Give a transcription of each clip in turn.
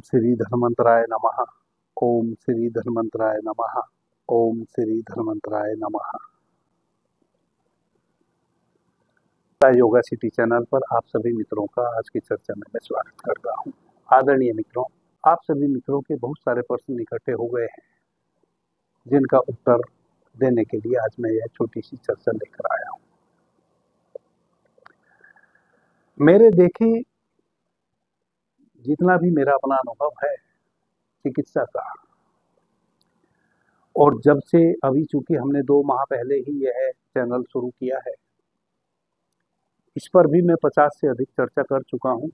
श्री धन्वंतराय नमः। ओम श्री धन्वंतराय नमः। ओम श्री धन्वंतराय नमः। योगा सिटी चैनल पर आप सभी मित्रों का आज की चर्चा में मैं स्वागत करता हूं। आदरणीय मित्रों, आप सभी मित्रों के बहुत सारे प्रश्न इकट्ठे हो गए हैं जिनका उत्तर देने के लिए आज मैं यह छोटी सी चर्चा लेकर आया हूं। मेरे देखे जितना भी मेरा अपना अनुभव है चिकित्सा का, और जब से अभी चूंकि हमने 2 माह पहले ही यह चैनल शुरू किया है, इस पर भी मैं 50 से अधिक चर्चा कर चुका हूं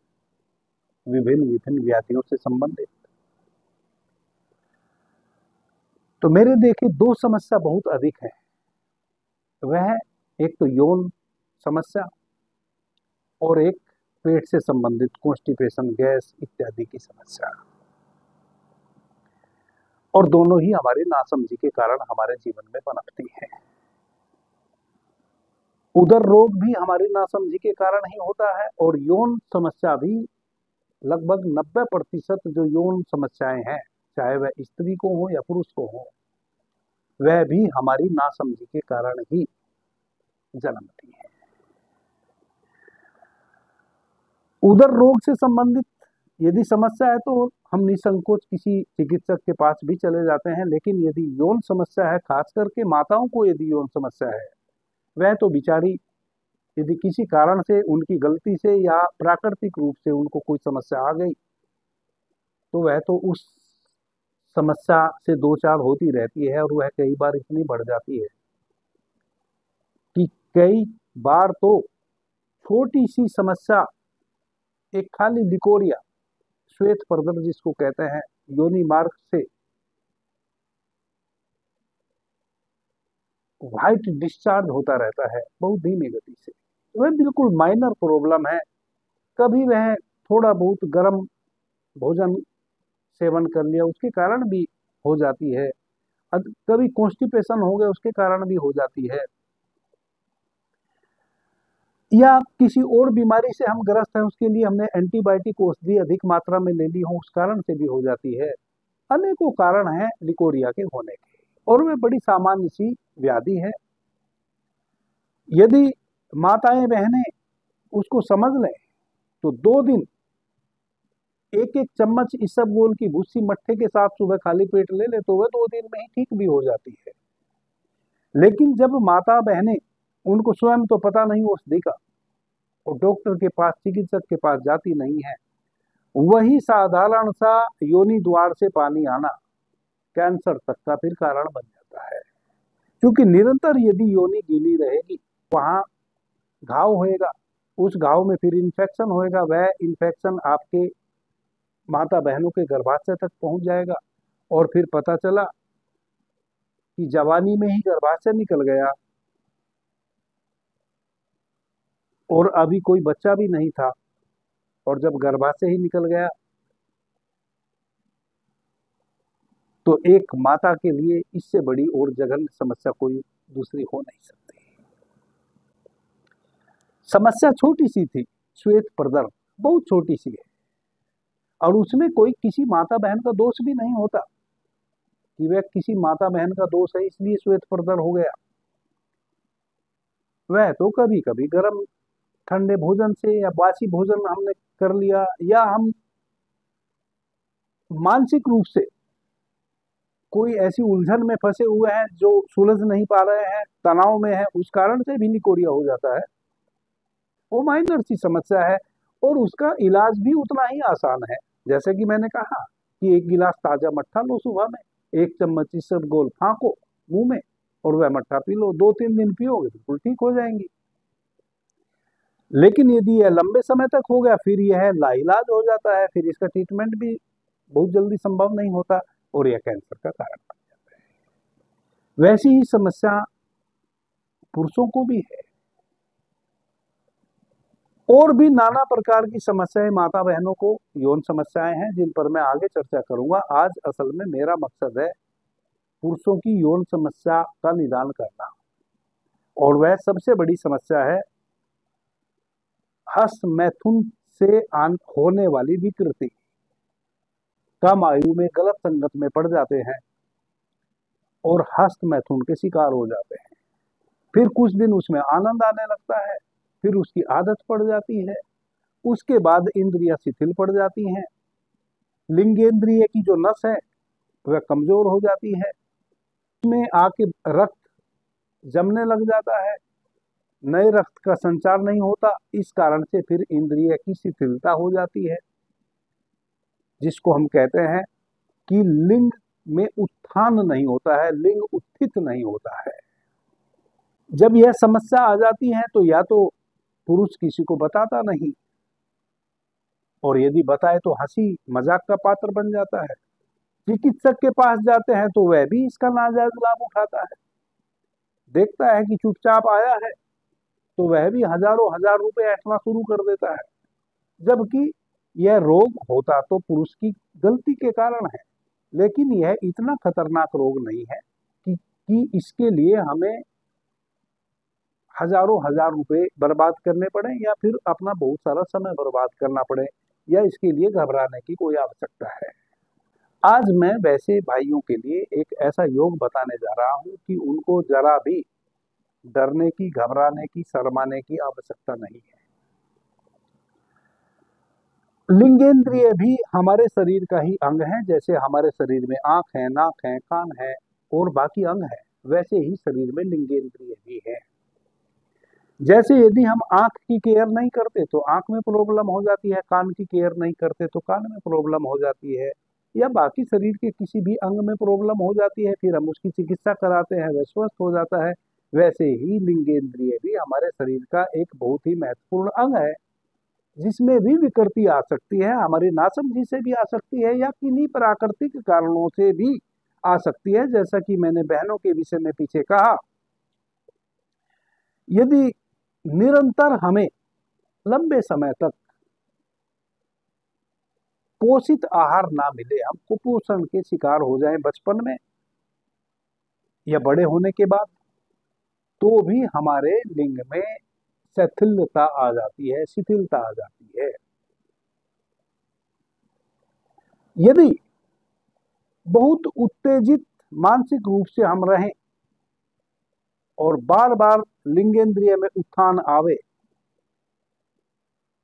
विभिन्न व्याधियों से संबंधित। तो मेरे देखे 2 समस्या बहुत अधिक है। वह एक तो यौन समस्या और एक पेट से संबंधित कॉन्स्टिपेशन, गैस इत्यादि की समस्या, और दोनों ही हमारे नासमझी के कारण हमारे जीवन में पनपती है। उदर रोग भी हमारी नासमझी के कारण ही होता है, और यौन समस्या भी लगभग 90% जो यौन समस्याएं हैं, चाहे वह स्त्री को हो या पुरुष को हो, वह भी हमारी नासमझी के कारण ही जन्मती है। उदर रोग से संबंधित यदि समस्या है तो हम निसंकोच किसी चिकित्सक के पास भी चले जाते हैं, लेकिन यदि यौन समस्या है, खास करके माताओं को यदि यौन समस्या है, वह तो बिचारी यदि किसी कारण से, उनकी गलती से या प्राकृतिक रूप से उनको कोई समस्या आ गई तो वह तो उस समस्या से 2-4 होती रहती है, और वह कई बार इतनी बढ़ जाती है कि कई बार तो छोटी सी समस्या, एक खाली लिकोरिया, श्वेत प्रदर जिसको कहते हैं, योनि मार्ग से व्हाइट डिस्चार्ज होता रहता है बहुत धीमी गति से। वह बिल्कुल माइनर प्रॉब्लम है। कभी वह थोड़ा बहुत गर्म भोजन सेवन कर लिया उसके कारण भी हो जाती है, कभी कॉन्स्टिपेशन हो गया उसके कारण भी हो जाती है, या किसी और बीमारी से हम ग्रस्त हैं, उसके लिए हमने एंटीबायोटिक औषधि अधिक मात्रा में ले ली हो, उस कारण से भी हो जाती है। अनेकों कारण हैं लिकोरिया के होने के, और वह बड़ी सामान्य सी व्याधि है। यदि माताएं बहनें उसको समझ लें तो 2 दिन 1-1 चम्मच इसबगोल की भूसी मट्ठे के साथ सुबह खाली पेट ले ले तो वह 2 दिन में ही ठीक भी हो जाती है। लेकिन जब माता बहनें, उनको स्वयं तो पता नहीं औषधि का, और डॉक्टर के पास, चिकित्सक के पास जाती नहीं है, वही साधारण सा योनि द्वार से पानी आना कैंसर तक का फिर कारण बन जाता है। क्योंकि निरंतर यदि योनि गीली रहेगी, वहां घाव होएगा, उस घाव में फिर इन्फेक्शन होएगा, वह इन्फेक्शन आपके माता बहनों के गर्भाशय तक पहुंच जाएगा, और फिर पता चला कि जवानी में ही गर्भाशय निकल गया और अभी कोई बच्चा भी नहीं था, और जब गर्भाशय ही निकल गया तो एक माता के लिए इससे बड़ी और जघन्य समस्या कोई दूसरी हो नहीं सकती। समस्या छोटी सी थी, श्वेत प्रदर बहुत छोटी सी है, और उसमें कोई किसी माता बहन का दोष भी नहीं होता कि वह किसी माता बहन का दोष है इसलिए श्वेत प्रदर हो गया। वह तो कभी कभी गर्म ठंडे भोजन से या बासी भोजन हमने कर लिया, या हम मानसिक रूप से कोई ऐसी उलझन में फंसे हुए हैं जो सुलझ नहीं पा रहे हैं, तनाव में है, उस कारण से भी लिकोरिया हो जाता है। वो माइनर सी समस्या है, और उसका इलाज भी उतना ही आसान है। जैसे कि मैंने कहा कि 1 गिलास ताजा मट्ठा लो, सुबह में 1 चम्मच इसबगोल फांको मुंह में, और वह मट्ठा पी लो, 2-3 दिन पियोगे बिल्कुल ठीक हो जाएंगी। लेकिन यदि यह लंबे समय तक हो गया, फिर यह लाइलाज हो जाता है, फिर इसका ट्रीटमेंट भी बहुत जल्दी संभव नहीं होता, और यह कैंसर का कारण बन जाता है। वैसी ही समस्या पुरुषों को भी है, और भी नाना प्रकार की समस्याएं माता बहनों को, यौन समस्याएं हैं जिन पर मैं आगे चर्चा करूंगा। आज असल में मेरा मकसद है पुरुषों की यौन समस्या का निदान करना, और वह सबसे बड़ी समस्या है हस्त मैथुन से होने वाली विकृति। कम आयु में गलत संगत में पड़ जाते हैं और हस्त मैथुन के शिकार हो जाते हैं। फिर कुछ दिन उसमें आनंद आने लगता है, फिर उसकी आदत पड़ जाती है, उसके बाद इंद्रियां शिथिल पड़ जाती हैं, लिंगेंद्रिय की जो नस है वह कमजोर हो जाती है, उसमें आके रक्त जमने लग जाता है, नए रक्त का संचार नहीं होता, इस कारण से फिर इंद्रिय की शिथिलता हो जाती है, जिसको हम कहते हैं कि लिंग में उत्थान नहीं होता है, लिंग उत्थित नहीं होता है। जब यह समस्या आ जाती है तो या तो पुरुष किसी को बताता नहीं, और यदि बताए तो हंसी मजाक का पात्र बन जाता है। चिकित्सक के पास जाते हैं तो वह भी इसका नाजायज लाभ उठाता है, देखता है कि चुपचाप आया है तो वह भी हजारों हजार रुपए ऐंठना शुरू कर देता है, जबकि यह रोग होता तो पुरुष की गलती के कारण है, लेकिन यह इतना खतरनाक रोग नहीं है कि इसके लिए हमें हजारों हजार रुपए बर्बाद करने पड़े या फिर अपना बहुत सारा समय बर्बाद करना पड़े, या इसके लिए घबराने की कोई आवश्यकता है। आज मैं वैसे भाइयों के लिए एक ऐसा योग बताने जा रहा हूं कि उनको जरा भी डरने की, घबराने की, शर्माने की आवश्यकता नहीं है। लिंगेंद्रिय भी हमारे शरीर का ही अंग है, जैसे हमारे शरीर में आंख है, नाक है, कान है और बाकी अंग है, वैसे ही शरीर में लिंगेंद्रिय भी है। जैसे यदि हम आंख की केयर नहीं करते तो आंख में प्रॉब्लम हो जाती है, कान की केयर नहीं करते तो कान में प्रॉब्लम हो जाती है, या बाकी शरीर के किसी भी अंग में प्रॉब्लम हो जाती है, फिर हम उसकी चिकित्सा कराते हैं, वह स्वस्थ हो जाता है। वैसे ही लिंगेंद्रिय भी हमारे शरीर का एक बहुत ही महत्वपूर्ण अंग है, जिसमें भी विकृति आ सकती है, हमारी नासमझी से भी आ सकती है या किन्हीं प्राकृतिक कारणों से भी आ सकती है। जैसा कि मैंने बहनों के विषय में पीछे कहा, यदि निरंतर हमें लंबे समय तक पोषित आहार ना मिले, हम कुपोषण के शिकार हो जाएं बचपन में या बड़े होने के बाद, तो भी हमारे लिंग में शिथिलता आ जाती है, शिथिलता आ जाती है। यदि बहुत उत्तेजित मानसिक रूप से हम रहें और बार बार लिंगेंद्रिय में उत्थान आवे,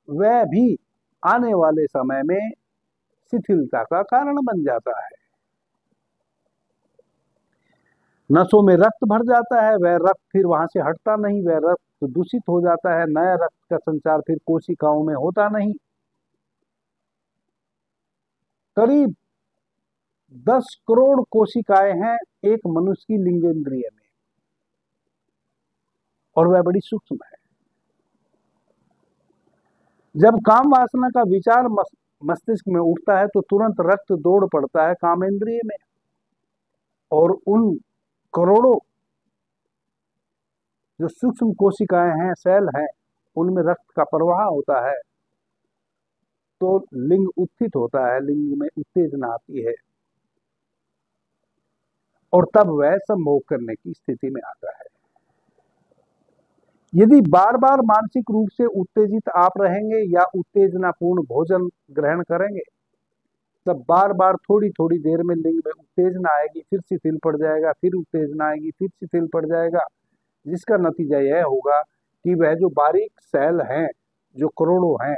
वह भी आने वाले समय में शिथिलता का कारण बन जाता है। नसों में रक्त भर जाता है, वह रक्त फिर वहां से हटता नहीं, वह रक्त दूषित हो जाता है, नया रक्त का संचार फिर कोशिकाओं में होता नहीं। करीब 10 करोड़ कोशिकाएं हैं एक मनुष्य की लिंगेंद्रिय में, और वह बड़ी सूक्ष्म है। जब काम वासना का विचार मस्तिष्क में उठता है तो तुरंत रक्त दौड़ पड़ता है कामेंद्रिय में, और उन करोड़ों जो सूक्ष्म कोशिकाएं हैं, सेल हैं, उनमें रक्त का प्रवाह होता है, तो लिंग उत्थित होता है, लिंग में उत्तेजना आती है, और तब वह संभोग करने की स्थिति में आता है। यदि बार बार मानसिक रूप से उत्तेजित आप रहेंगे या उत्तेजनापूर्ण भोजन ग्रहण करेंगे, तब बार बार थोड़ी थोड़ी देर में लिंग में उत्तेजना आएगी, फिर शिथिल पड़ जाएगा, फिर उत्तेजना आएगी, फिर शिथिल पड़ जाएगा, जिसका नतीजा यह होगा कि वह जो बारीक सेल हैं, जो करोड़ों हैं,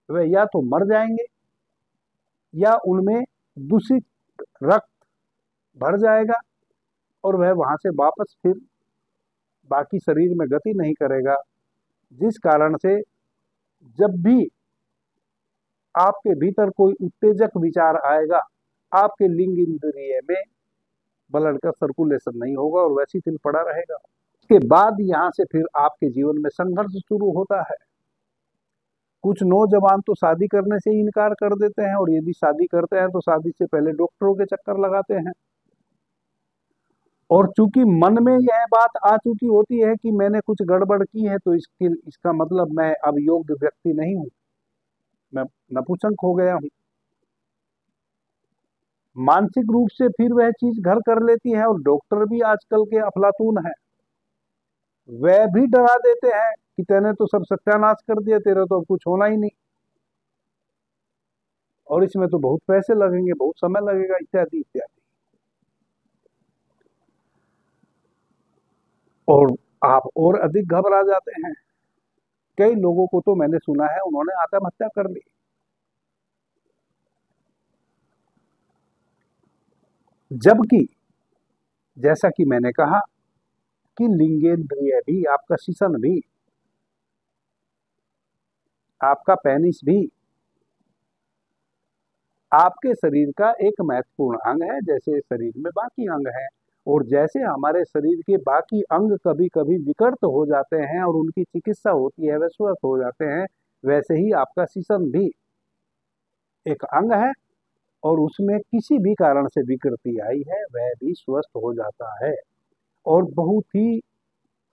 वह या तो मर जाएंगे या उनमें दूषित रक्त भर जाएगा और वह वहां से वापस फिर बाकी शरीर में गति नहीं करेगा, जिस कारण से जब भी आपके भीतर कोई उत्तेजक विचार आएगा, आपके लिंग इंद्रिय में ब्लड का सर्कुलेशन नहीं होगा और वैसे शिथिल पड़ा रहेगा। इसके बाद यहां से फिर आपके जीवन में संघर्ष शुरू होता है। कुछ नौजवान तो शादी करने से ही इनकार कर देते हैं, और यदि शादी करते हैं तो शादी से पहले डॉक्टरों के चक्कर लगाते हैं, और चूंकि मन में यह बात आ चुकी होती है कि मैंने कुछ गड़बड़ की है, तो इसका मतलब मैं अब योग्य व्यक्ति नहीं हूं, मैं नपुंसक हो गया हूं। मानसिक रूप से फिर वह चीज घर कर लेती है, और डॉक्टर भी आजकल के अफलातून है, वह भी डरा देते हैं कि तेने तो सब सत्यानाश कर दिया, तेरा तो अब कुछ होना ही नहीं। और इसमें तो बहुत पैसे लगेंगे, बहुत समय लगेगा, इत्यादि इत्यादि। और आप और अधिक घबरा जाते हैं। कई लोगों को तो मैंने सुना है उन्होंने आत्महत्या कर ली। जबकि जैसा कि मैंने कहा कि लिंगेंद्रिय भी, आपका शिशन भी, आपका पेनिस भी आपके शरीर का एक महत्वपूर्ण अंग है, जैसे शरीर में बाकी अंग हैं। और जैसे हमारे शरीर के बाकी अंग कभी कभी विकृत हो जाते हैं और उनकी चिकित्सा होती है, वे स्वस्थ हो जाते हैं, वैसे ही आपका शिशन भी एक अंग है, और उसमें किसी भी कारण से विकृति आई है वह भी स्वस्थ हो जाता है। और बहुत ही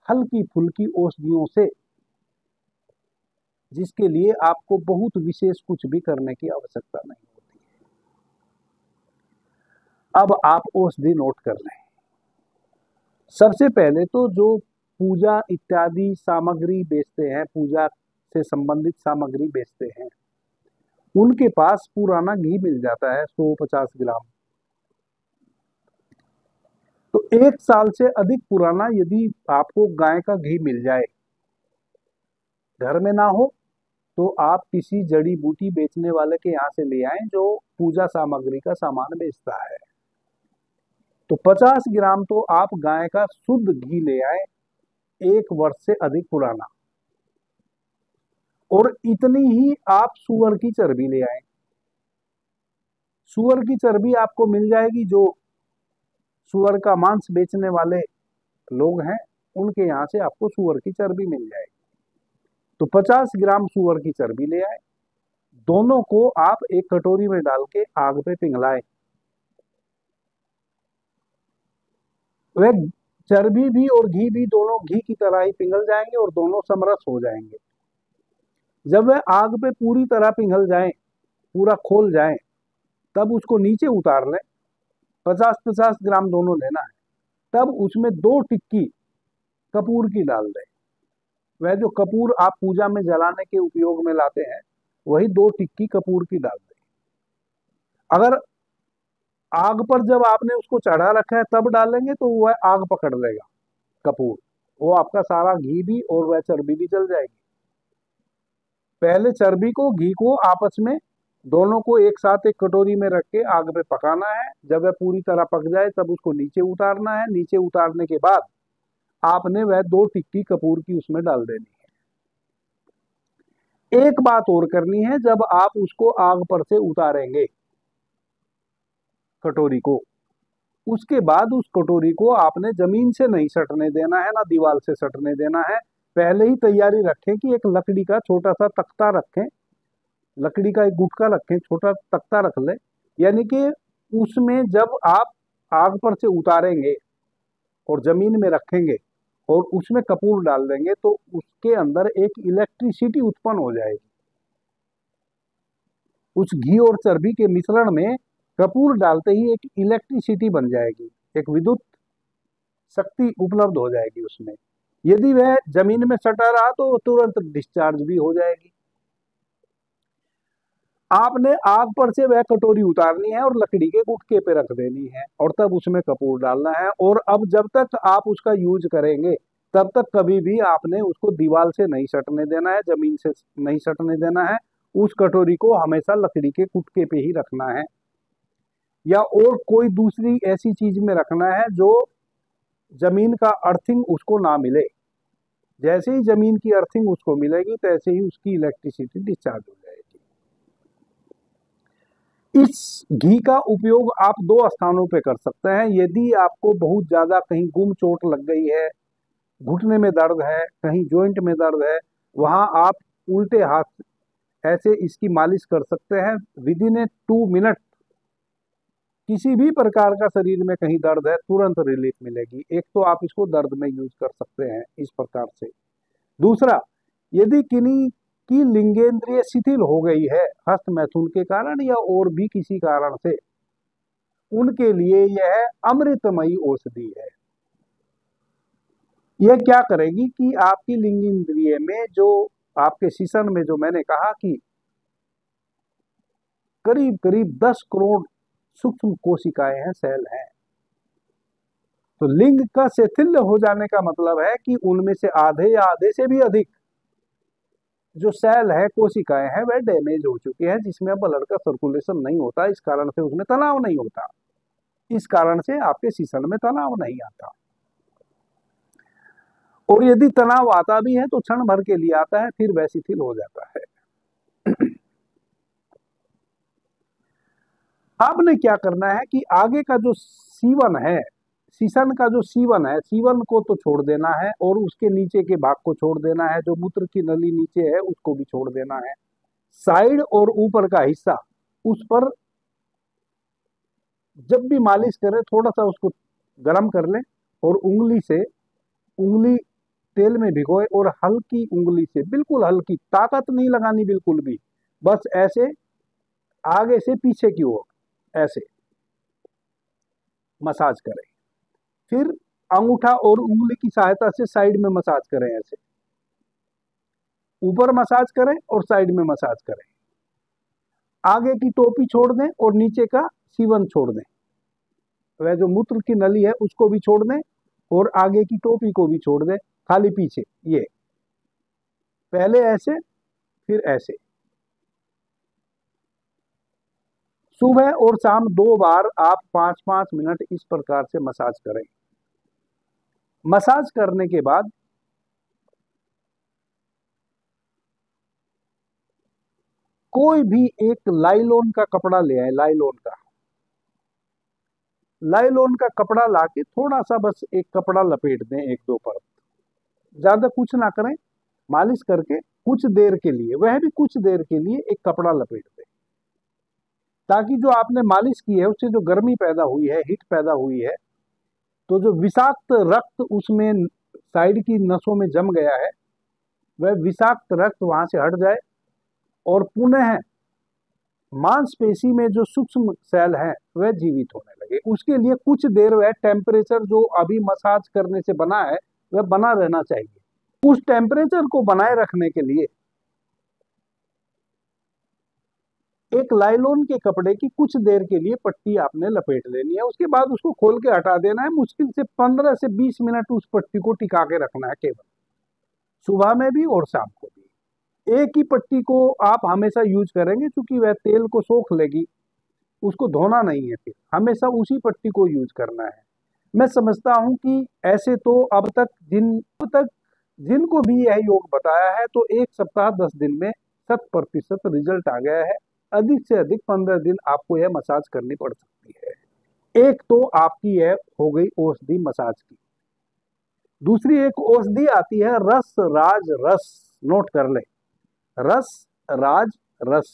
हल्की फुल्की औषधियों से, जिसके लिए आपको बहुत विशेष कुछ भी करने की आवश्यकता नहीं होती। अब आप औषधि नोट कर लें। सबसे पहले तो जो पूजा इत्यादि सामग्री बेचते हैं, पूजा से संबंधित सामग्री बेचते हैं, उनके पास पुराना घी मिल जाता है 150 ग्राम। तो 1 साल से अधिक पुराना यदि आपको गाय का घी मिल जाए, घर में ना हो तो आप किसी जड़ी बूटी बेचने वाले के यहाँ से ले आएं जो पूजा सामग्री का सामान बेचता है। तो 50 ग्राम तो आप गाय का शुद्ध घी ले आए, 1 वर्ष से अधिक पुराना। और इतनी ही आप सुअर की चर्बी ले आए। सुअर की चर्बी आपको मिल जाएगी, जो सुअर का मांस बेचने वाले लोग हैं उनके यहाँ से आपको सुअर की चर्बी मिल जाएगी। तो 50 ग्राम सुअर की चर्बी ले आए, दोनों को आप एक कटोरी में डाल के आग पे पिघलाएं। वह चर्बी भी और घी भी दोनों घी की तरह ही पिघल जाएंगे और दोनों समरस हो जाएंगे। जब वह आग पे पूरी तरह पिघल जाए, पूरा खोल जाए, तब उसको नीचे उतार लें। 50-50 ग्राम दोनों लेना है। तब उसमें 2 टिक्की कपूर की डाल दें। वह जो कपूर आप पूजा में जलाने के उपयोग में लाते हैं, वही 2 टिक्की कपूर की डाल दें। अगर आग पर जब आपने उसको चढ़ा रखा है तब डालेंगे तो वह आग पकड़ लेगा कपूर, वो आपका सारा घी भी और वह चर्बी भी जल जाएगी। पहले चर्बी को घी को आपस में दोनों को एक साथ एक कटोरी में रख के आग पे पकाना है। जब वह पूरी तरह पक जाए तब उसको नीचे उतारना है। नीचे उतारने के बाद आपने वह 2 टिक्की कपूर की उसमें डाल देनी है। एक बात और करनी है, जब आप उसको आग पर से उतारेंगे कटोरी को, उसके बाद उस कटोरी को आपने जमीन से नहीं सटने देना है, ना दीवार से सटने देना है। पहले ही तैयारी रखें कि एक लकड़ी का छोटा सा तख्ता रखें, लकड़ी का एक गुटका रखें, छोटा तख्ता रख लें। यानी कि उसमें जब आप आग पर से उतारेंगे और जमीन में रखेंगे और उसमें कपूर डाल देंगे तो उसके अंदर एक इलेक्ट्रिसिटी उत्पन्न हो जाएगी। उस घी और चर्बी के मिश्रण में कपूर डालते ही एक इलेक्ट्रिसिटी बन जाएगी, एक विद्युत शक्ति उपलब्ध हो जाएगी उसमें। यदि वह जमीन में सटा रहा तो तुरंत डिस्चार्ज भी हो जाएगी। आपने आग पर से वह कटोरी उतारनी है और लकड़ी के गुटके पे रख देनी है और तब उसमें कपूर डालना है। और अब जब तक आप उसका यूज करेंगे तब तक कभी भी आपने उसको दीवार से नहीं सटने देना है, जमीन से नहीं सटने देना है। उस कटोरी को हमेशा लकड़ी के गुटके पे ही रखना है, या और कोई दूसरी ऐसी चीज में रखना है जो जमीन का अर्थिंग उसको ना मिले। जैसे ही जमीन की अर्थिंग उसको मिलेगी तैसे ही उसकी इलेक्ट्रिसिटी डिस्चार्ज हो जाएगी। इस घी का उपयोग आप 2 स्थानों पे कर सकते हैं। यदि आपको बहुत ज्यादा कहीं गुम चोट लग गई है, घुटने में दर्द है, कहीं जॉइंट में दर्द है, वहां आप उल्टे हाथ ऐसे इसकी मालिश कर सकते हैं। विद इन ए 2 मिनट किसी भी प्रकार का शरीर में कहीं दर्द है तुरंत रिलीफ मिलेगी। एक तो आप इसको दर्द में यूज कर सकते हैं इस प्रकार से। दूसरा, यदि किन्हीं की लिंगेंद्रिय शिथिल हो गई है हस्त मैथुन के कारण या और भी किसी कारण से, उनके लिए यह अमृतमयी औषधि है। यह क्या करेगी कि आपकी लिंग इंद्रिय में जो आपके शिशन में जो मैंने कहा कि करीब करीब 10 करोड़ सूक्ष्म कोशिकाएं हैं, सेल हैं। तो लिंग का शिथिल्य हो जाने का मतलब है कि उनमें से आधे या आधे से भी अधिक जो सेल है, कोशिकाएं हैं, वह डैमेज हो चुके हैं, जिसमें अब ब्लड का सर्कुलेशन नहीं होता, इस कारण से उसमें तनाव नहीं होता, इस कारण से आपके शीशन में तनाव नहीं आता। और यदि तनाव आता भी है तो क्षण भर के लिए आता है, फिर वह शिथिल हो जाता है। आपने क्या करना है कि आगे का जो सीवन है, शीशन का जो सीवन है, सीवन को तो छोड़ देना है, और उसके नीचे के भाग को छोड़ देना है, जो मूत्र की नली नीचे है उसको भी छोड़ देना है। साइड और ऊपर का हिस्सा, उस पर जब भी मालिश करें थोड़ा सा उसको गर्म कर लें, और उंगली से, उंगली तेल में भिगोए और हल्की उंगली से, बिल्कुल हल्की, ताकत नहीं लगानी बिल्कुल भी, बस ऐसे आगे से पीछे की ओर ऐसे मसाज करें। फिर अंगूठा और उंगली की सहायता से साइड में मसाज करें, ऐसे ऊपर मसाज करें और साइड में मसाज करें। आगे की टोपी छोड़ दें और नीचे का सीवन छोड़ दें, वह जो मूत्र की नली है उसको भी छोड़ दें और आगे की टोपी को भी छोड़ दें, खाली पीछे। ये पहले ऐसे, फिर ऐसे। सुबह और शाम 2 बार आप 5-5 मिनट इस प्रकार से मसाज करें। मसाज करने के बाद कोई भी एक लाइलॉन का कपड़ा ले आए, लाइलॉन का कपड़ा लाके थोड़ा सा बस एक कपड़ा लपेट दें, 1-2 परत, ज्यादा कुछ ना करें। मालिश करके कुछ देर के लिए, वह भी कुछ देर के लिए, एक कपड़ा लपेट दें, ताकि जो आपने मालिश की है उससे जो गर्मी पैदा हुई है, हीट पैदा हुई है, तो जो विषाक्त रक्त उसमें साइड की नसों में जम गया है, वह विषाक्त रक्त वहां से हट जाए और पुनः मांसपेशी में जो सूक्ष्म सेल हैं वह जीवित होने लगे। उसके लिए कुछ देर वह टेम्परेचर जो अभी मसाज करने से बना है वह बना रहना चाहिए। उस टेम्परेचर को बनाए रखने के लिए एक लाइलॉन के कपड़े की कुछ देर के लिए पट्टी आपने लपेट लेनी है। उसके बाद उसको खोल के हटा देना है। मुश्किल से 15 से 20 मिनट उस पट्टी को टिका के रखना है, केवल सुबह में भी और शाम को भी। एक ही पट्टी को आप हमेशा यूज करेंगे, क्योंकि वह तेल को सोख लेगी, उसको धोना नहीं है, फिर हमेशा उसी पट्टी को यूज करना है। मैं समझता हूं कि ऐसे तो अब तक जिनको भी यह योग बताया है, तो 1 सप्ताह 10 दिन में 100% रिजल्ट आ गया है। अधिक से अधिक 15 दिन आपको यह मसाज करनी पड़ सकती है। एक तो आपकी यह हो गई औषधि मसाज की। दूसरी एक औषधि आती है रस राज रस, नोट कर ले, रस राज रस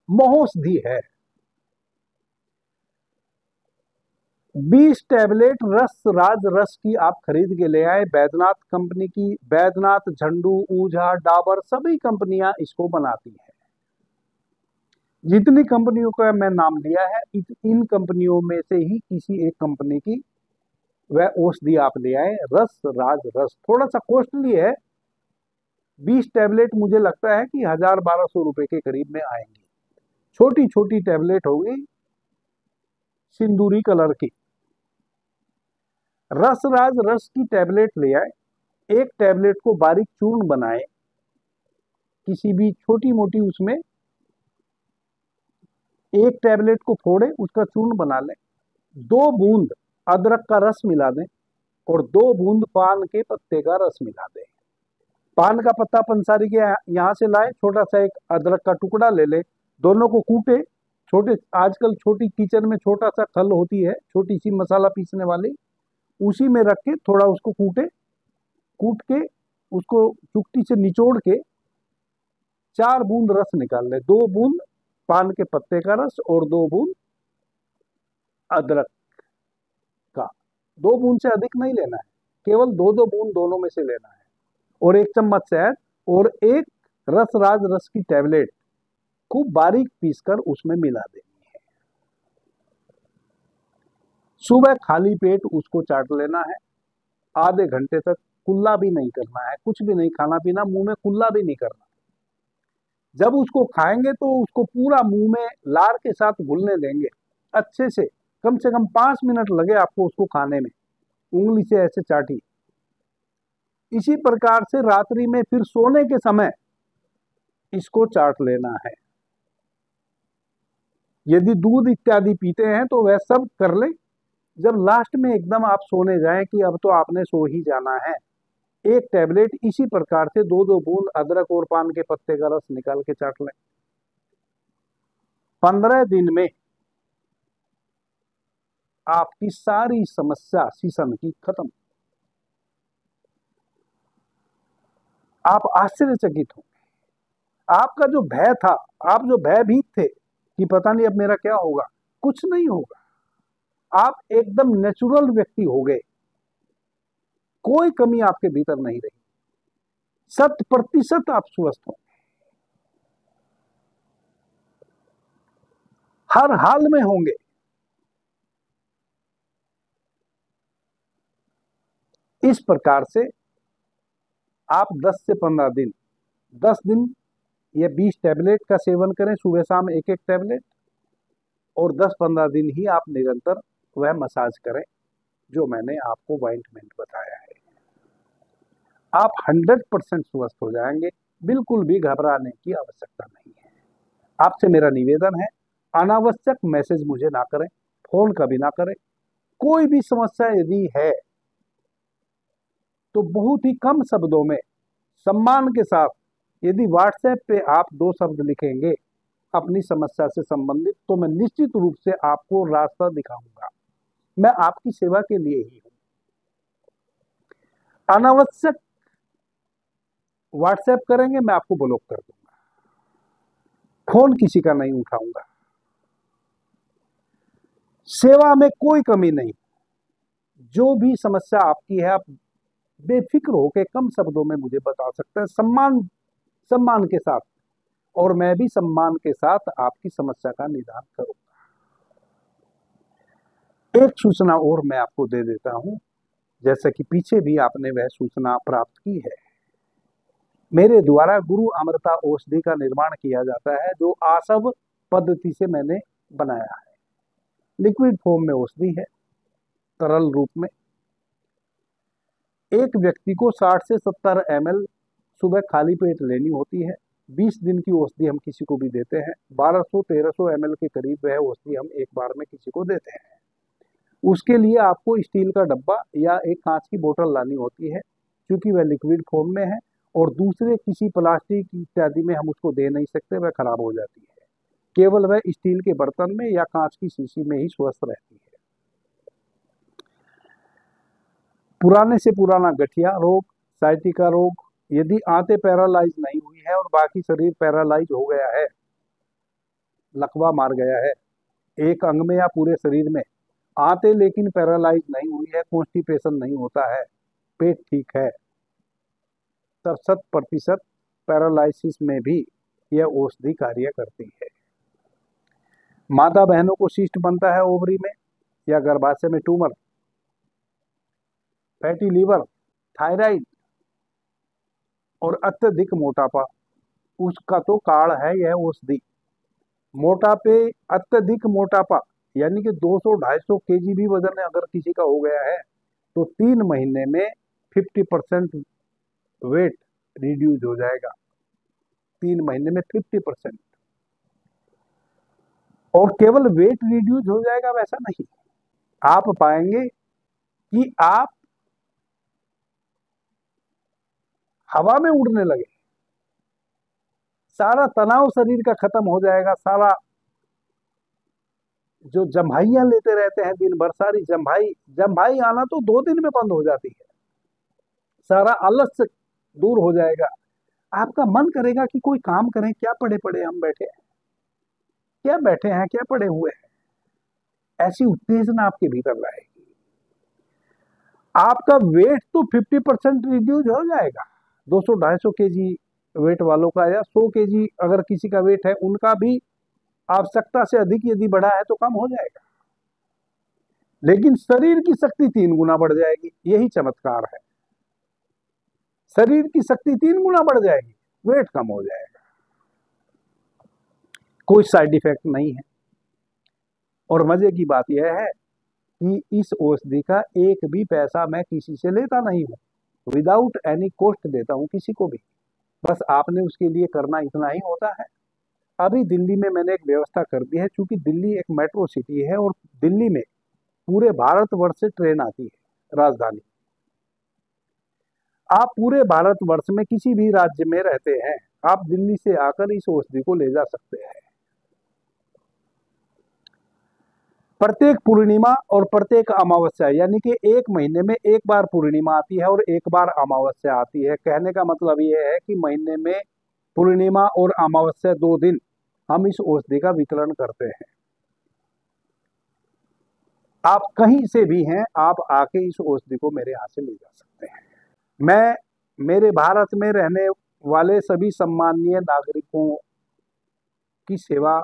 महौषधि है। 20 टैबलेट रस राज रस की आप खरीद के ले आए, बैद्यनाथ कंपनी की, बैद्यनाथ, झंडू, ऊझा, डाबर, सभी कंपनियां इसको बनाती हैं। जितनी कंपनियों का मैं नाम लिया है, इन कंपनियों में से ही किसी एक कंपनी की वह औषधि आप ले आए, रस राज रस। थोड़ा सा कॉस्टली है, 20 टैबलेट मुझे लगता है कि 1000-1200 रुपए के करीब में आएंगी। छोटी छोटी टैबलेट होगी, सिंदूरी कलर की। रस राज रस की टैबलेट ले आए, एक टैबलेट को बारीक चूर्ण बनाए, किसी भी छोटी मोटी उसमें एक टैबलेट को फोड़े, उसका चूर्ण बना लें, 2 बूंद अदरक का रस मिला दें और 2 बूंद पान के पत्ते का रस मिला दें। पान का पत्ता पंसारी के यहाँ से लाए, छोटा सा एक अदरक का टुकड़ा ले ले, दोनों को कूटे, छोटे, आजकल छोटी किचन में छोटा सा खल होती है, छोटी सी मसाला पीसने वाली, उसी में रख के थोड़ा उसको कूट के उसको चुटकी से निचोड़ के 4 बूंद रस निकाल ले, 2 बूंद पान के पत्ते का रस और 2 बूंद अदरक का। 2 बूंद से अधिक नहीं लेना है, केवल 2-2 बूंद दोनों में से लेना है, और 1 चम्मच शहद और एक रस राज रस की टैबलेट खूब बारीक पीसकर उसमें मिला देनी है। सुबह खाली पेट उसको चाट लेना है, आधे घंटे तक। कुल्ला भी नहीं करना है, कुछ भी नहीं खाना पीना, मुंह में कुल्ला भी नहीं करना। जब उसको खाएंगे तो उसको पूरा मुंह में लार के साथ घुलने देंगे अच्छे से कम 5 मिनट लगे आपको उसको खाने में, उंगली से ऐसे चाटी। इसी प्रकार से रात्रि में फिर सोने के समय इसको चाट लेना है। यदि दूध इत्यादि पीते हैं तो वह सब कर ले। जब लास्ट में एकदम आप सोने जाएं कि अब तो आपने सो ही जाना है, एक टैबलेट इसी प्रकार से 2-2 बूंद अदरक और पान के पत्ते का रस निकाल के चाट लें। 15 दिन में आपकी सारी समस्या शीशन की खत्म। आप आश्चर्यचकित हो। आपका जो भय था, आप जो भयभीत थे कि पता नहीं अब मेरा क्या होगा, कुछ नहीं होगा। आप एकदम नेचुरल व्यक्ति हो गए, कोई कमी आपके भीतर नहीं रही, 100% आप स्वस्थ हो, हर हाल में होंगे। इस प्रकार से आप 10 से 15 दिन, 10 दिन या 20 टैबलेट का सेवन करें, सुबह शाम एक एक टैबलेट, और 10-15 दिन ही आप निरंतर वह मसाज करें जो मैंने आपको ऑइंटमेंट बताया है। आप 100% स्वस्थ हो जाएंगे, बिल्कुल भी घबराने की आवश्यकता नहीं है। आपसे मेरा निवेदन है, अनावश्यक मैसेज मुझे ना करें, फोन कभी ना करें। कोई भी समस्या यदि है तो बहुत ही कम शब्दों में सम्मान के साथ, यदि व्हाट्सएप पे आप 2 शब्द लिखेंगे अपनी समस्या से संबंधित, तो मैं निश्चित रूप से आपको रास्ता दिखाऊंगा। मैं आपकी सेवा के लिए ही हूं। अनावश्यक व्हाट्सएप करेंगे, मैं आपको ब्लॉक कर दूंगा, फोन किसी का नहीं उठाऊंगा। सेवा में कोई कमी नहीं। जो भी समस्या आपकी है, आप बेफिक्र होकर कम शब्दों में मुझे बता सकते हैं, सम्मान के साथ, और मैं भी सम्मान के साथ आपकी समस्या का निदान करूंगा। एक सूचना और मैं आपको दे देता हूं, जैसा कि पीछे भी आपने वह सूचना प्राप्त की है। मेरे द्वारा गुरु अमृता औषधि का निर्माण किया जाता है, जो आसव पद्धति से मैंने बनाया है। लिक्विड फॉर्म में औषधि है, तरल रूप में। एक व्यक्ति को 60 से 70 ml सुबह खाली पेट लेनी होती है। 20 दिन की औषधि हम किसी को भी देते हैं। 1200-1300 ml के करीब वह औषधि हम एक बार में किसी को देते हैं। उसके लिए आपको स्टील का डब्बा या एक कांच की बोतल लानी होती है, क्योंकि वह लिक्विड फॉर्म में है, और दूसरे किसी प्लास्टिक इत्यादि में हम उसको दे नहीं सकते, वह खराब हो जाती है। केवल वह स्टील के बर्तन में या कांच की शीशी में ही स्वस्थ रहती है। पुराने से पुराना गठिया रोग, साइटिका रोग, यदि आंतें पैरालाइज नहीं हुई है और बाकी शरीर पैरालाइज हो गया है, लकवा मार गया है एक अंग में या पूरे शरीर में, आंतें लेकिन पैरालाइज नहीं हुई है, कॉन्स्टिपेशन नहीं होता है, पेट ठीक है, तब 100% पैरालाइसिस में भी यह औषधि कार्य करती है। माता बहनों को सिस्ट बनता है ओवरी में या गर्भाशय में ट्यूमर, फैटी लीवर, थायराइड और अत्यधिक मोटापा, उसका तो काढ़ है यह औषधि। मोटापे, अत्यधिक मोटापा यानी कि 200-250 kg भी वजन अगर किसी का हो गया है तो 3 महीने में 50% वेट रिड्यूस हो जाएगा। 3 महीने में 50%। और केवल वेट रिड्यूस हो जाएगा वैसा नहीं, आप पाएंगे कि आप हवा में उड़ने लगे, सारा तनाव शरीर का खत्म हो जाएगा। सारा जो जम्भाइयां लेते रहते हैं दिन भर, सारी जम्भाई आना तो 2 दिन में बंद हो जाती है। सारा आलस्य दूर हो जाएगा। आपका मन करेगा कि कोई काम करें, क्या पड़े पड़े हम बैठे हैं, क्या बैठे हैं, क्या पड़े हुए हैं, ऐसी उत्तेजना आपके भीतर लाएगी। आपका वेट तो 50% रिड्यूस हो जाएगा। 200-250 kg वेट वालों का या 100 kg अगर किसी का वेट है, उनका भी आवश्यकता से अधिक यदि बढ़ा है तो कम हो जाएगा। लेकिन शरीर की शक्ति 3 गुना बढ़ जाएगी। यही चमत्कार है, शरीर की शक्ति 3 गुना बढ़ जाएगी, वेट कम हो जाएगा। कोई साइड इफेक्ट नहीं है। और मजे की बात यह है कि इस औषधि का एक भी पैसा मैं किसी से लेता नहीं हूँ, विदाउट एनी कॉस्ट देता हूँ किसी को भी। बस आपने उसके लिए करना इतना ही होता है। अभी दिल्ली में मैंने एक व्यवस्था कर दी है, क्योंकि दिल्ली एक मेट्रो सिटी है और दिल्ली में पूरे भारतवर्ष से ट्रेन आती है राजधानी। आप पूरे भारतवर्ष में किसी भी राज्य में रहते हैं, आप दिल्ली से आकर इस औषधि को ले जा सकते हैं। प्रत्येक पूर्णिमा और प्रत्येक अमावस्या, यानी कि एक महीने में एक बार पूर्णिमा आती है और एक बार अमावस्या आती है। कहने का मतलब ये है कि महीने में पूर्णिमा और अमावस्या 2 दिन हम इस औषधि का वितरण करते हैं। आप कहीं से भी हैं, आप आके इस औषधि को मेरे यहाँ से ले जा सकते हैं। मैं मेरे भारत में रहने वाले सभी सम्माननीय नागरिकों की सेवा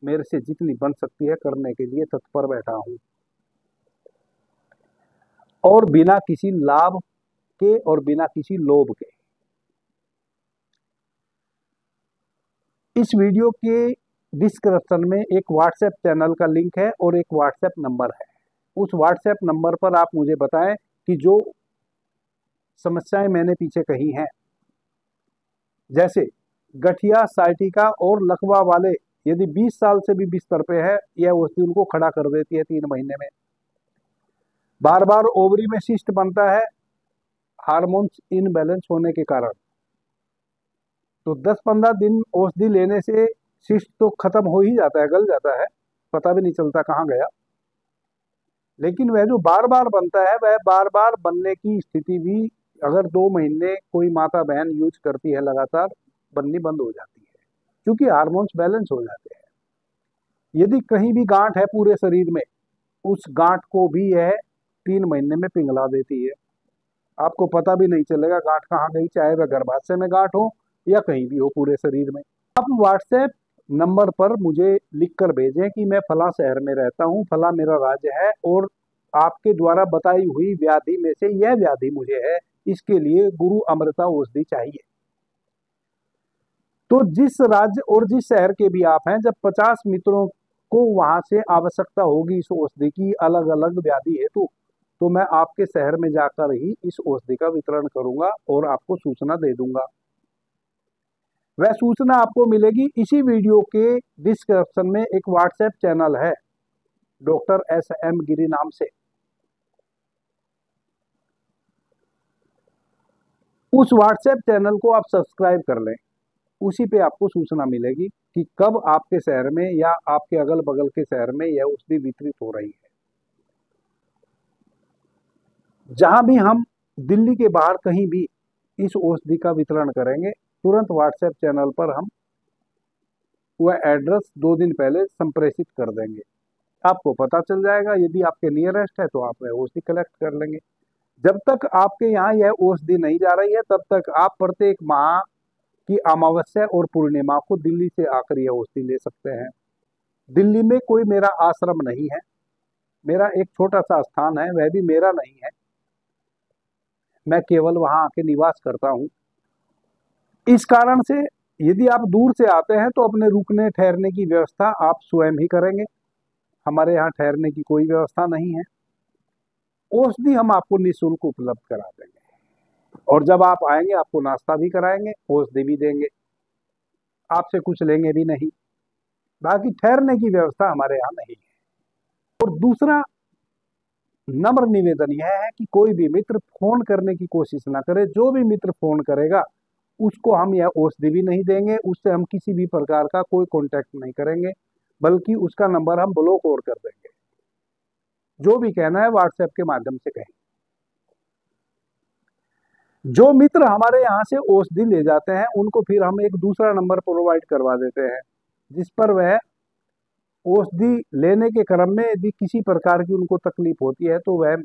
मेरे से जितनी बन सकती है करने के लिए तत्पर बैठा हूं, और बिना किसी लाभ के और बिना किसी लोभ के। इस वीडियो के डिस्क्रिप्शन में एक व्हाट्सएप चैनल का लिंक है और एक व्हाट्सएप नंबर है। उस व्हाट्सएप नंबर पर आप मुझे बताएं कि जो समस्याएं मैंने पीछे कही हैं, जैसे गठिया, साइटिका और लकवा वाले, यदि 20 साल से भी बिस्तर पे है, यह औषधि उनको खड़ा कर देती है 3 महीने में। बार बार ओवरी में सिस्ट बनता है हार्मोन्स इनबैलेंस होने के कारण, तो 10-15 दिन औषधि लेने से सिस्ट तो खत्म हो ही जाता है, गल जाता है, पता भी नहीं चलता कहाँ गया। लेकिन वह जो बार बार बनता है, वह बार बार बनने की स्थिति भी अगर 2 महीने कोई माता बहन यूज करती है लगातार, बननी बंद हो जाती है, क्योंकि हार्मोन्स बैलेंस हो जाते हैं। यदि कहीं भी गांठ है पूरे शरीर में, उस गांठ को भी यह 3 महीने में पिघला देती है। आपको पता भी नहीं चलेगा गांठ कहाँ गई, चाहे वह गर्भाशय में गांठ हो या कहीं भी हो पूरे शरीर में। आप व्हाट्सएप नंबर पर मुझे लिखकर भेजें कि मैं फला शहर में रहता हूँ, फला मेरा राज्य है, और आपके द्वारा बताई हुई व्याधि में से यह व्याधि मुझे है, इसके लिए गुरु अमृता औषधि चाहिए। तो जिस राज्य और जिस शहर के भी आप हैं, जब 50 मित्रों को वहां से आवश्यकता होगी इस औषधि की, अलग अलग व्याधि हेतु, तो मैं आपके शहर में जाकर ही इस औषधि का वितरण करूंगा और आपको सूचना दे दूंगा। वह सूचना आपको मिलेगी इसी वीडियो के डिस्क्रिप्शन में। एक व्हाट्सएप चैनल है डॉक्टर SM गिरी नाम से, उस व्हाट्सएप चैनल को आप सब्सक्राइब कर लें। उसी पे आपको सूचना मिलेगी कि कब आपके शहर में या आपके अगल बगल के शहर में यह औषधि वितरित हो रही है। जहां भी हम दिल्ली के बाहर कहीं भी इस औषधि का वितरण करेंगे, तुरंत व्हाट्सएप चैनल पर हम वह एड्रेस 2 दिन पहले संप्रेषित कर देंगे। आपको पता चल जाएगा। यदि आपके नियरेस्ट है तो आप वह औषधि कलेक्ट कर लेंगे। जब तक आपके यहाँ यह औषधि नहीं जा रही है, तब तक आप प्रत्येक माह की अमावस्या और पूर्णिमा को दिल्ली से आकर यह औषधि ले सकते हैं। दिल्ली में कोई मेरा आश्रम नहीं है, मेरा एक छोटा सा स्थान है, वह भी मेरा नहीं है, मैं केवल वहां आके निवास करता हूं। इस कारण से यदि आप दूर से आते हैं तो अपने रुकने ठहरने की व्यवस्था आप स्वयं ही करेंगे। हमारे यहाँ ठहरने की कोई व्यवस्था नहीं है। औषधि हम आपको निःशुल्क उपलब्ध करा देंगे, और जब आप आएंगे आपको नाश्ता भी कराएंगे, औषधि भी देंगे, आपसे कुछ लेंगे भी नहीं। बाकी ठहरने की व्यवस्था हमारे यहाँ नहीं है। और दूसरा नम्र निवेदन यह है कि कोई भी मित्र फोन करने की कोशिश ना करे। जो भी मित्र फोन करेगा उसको हम यह औषधि भी नहीं देंगे, उससे हम किसी भी प्रकार का कोई कांटेक्ट नहीं करेंगे, बल्कि उसका नंबर हम ब्लॉक और कर देंगे। जो भी कहना है व्हाट्सएप के माध्यम से कहें। जो मित्र हमारे यहाँ से औषधि ले जाते हैं उनको फिर हम एक दूसरा नंबर प्रोवाइड करवा देते हैं, जिस पर वह औषधि लेने के क्रम में यदि किसी प्रकार की उनको तकलीफ होती है तो वह,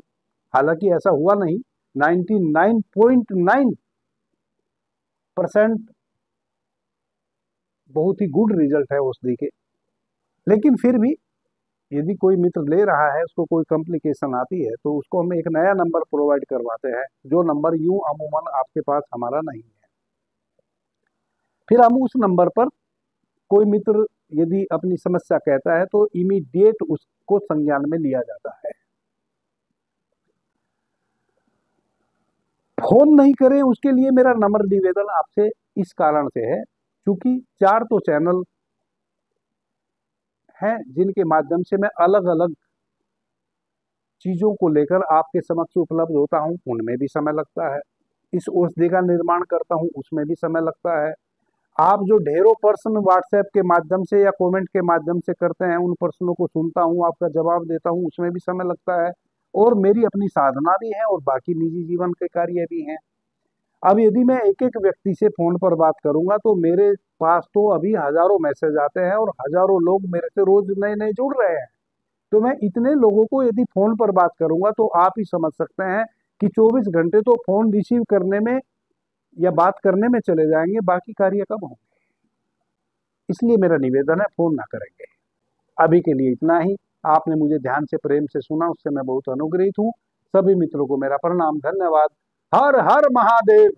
हालांकि ऐसा हुआ नहीं, 99.9% बहुत ही गुड रिजल्ट है औषधि के, लेकिन फिर भी यदि कोई मित्र ले रहा है, उसको कोई कॉम्प्लिकेशन आती है, तो उसको हम एक नया नंबर प्रोवाइड करवाते हैं, जो नंबर यूं अमूमन आपके पास हमारा नहीं है। फिर हम उस नंबर पर कोई मित्र यदि अपनी समस्या कहता है तो इमीडिएट उसको संज्ञान में लिया जाता है। फोन नहीं करें उसके लिए मेरा नम्र निवेदन आपसे इस कारण से है, क्योंकि 4 तो चैनल हैं जिनके माध्यम से मैं अलग अलग चीजों को लेकर आपके समक्ष उपलब्ध होता हूं, उनमें भी समय लगता है। इस औषधि का निर्माण करता हूं, उसमें भी समय लगता है। आप जो ढेरों प्रश्न व्हाट्सएप के माध्यम से या कमेंट के माध्यम से करते हैं, उन प्रश्नों को सुनता हूं, आपका जवाब देता हूं, उसमें भी समय लगता है। और मेरी अपनी साधना भी है और बाकी निजी जीवन के कार्य भी हैं। अब यदि मैं एक एक व्यक्ति से फोन पर बात करूंगा तो मेरे पास तो अभी हजारों मैसेज आते हैं और हजारों लोग मेरे से रोज नए नए जुड़ रहे हैं। तो मैं इतने लोगों को यदि फोन पर बात करूंगा तो आप ही समझ सकते हैं कि 24 घंटे तो फोन रिसीव करने में या बात करने में चले जाएंगे, बाकी कार्य कब होंगे। इसलिए मेरा निवेदन है, फोन ना करेंगे। अभी के लिए इतना ही। आपने मुझे ध्यान से प्रेम से सुना, उससे मैं बहुत अनुग्रहित हूँ। सभी मित्रों को मेरा प्रणाम, धन्यवाद। हर हर महादेव।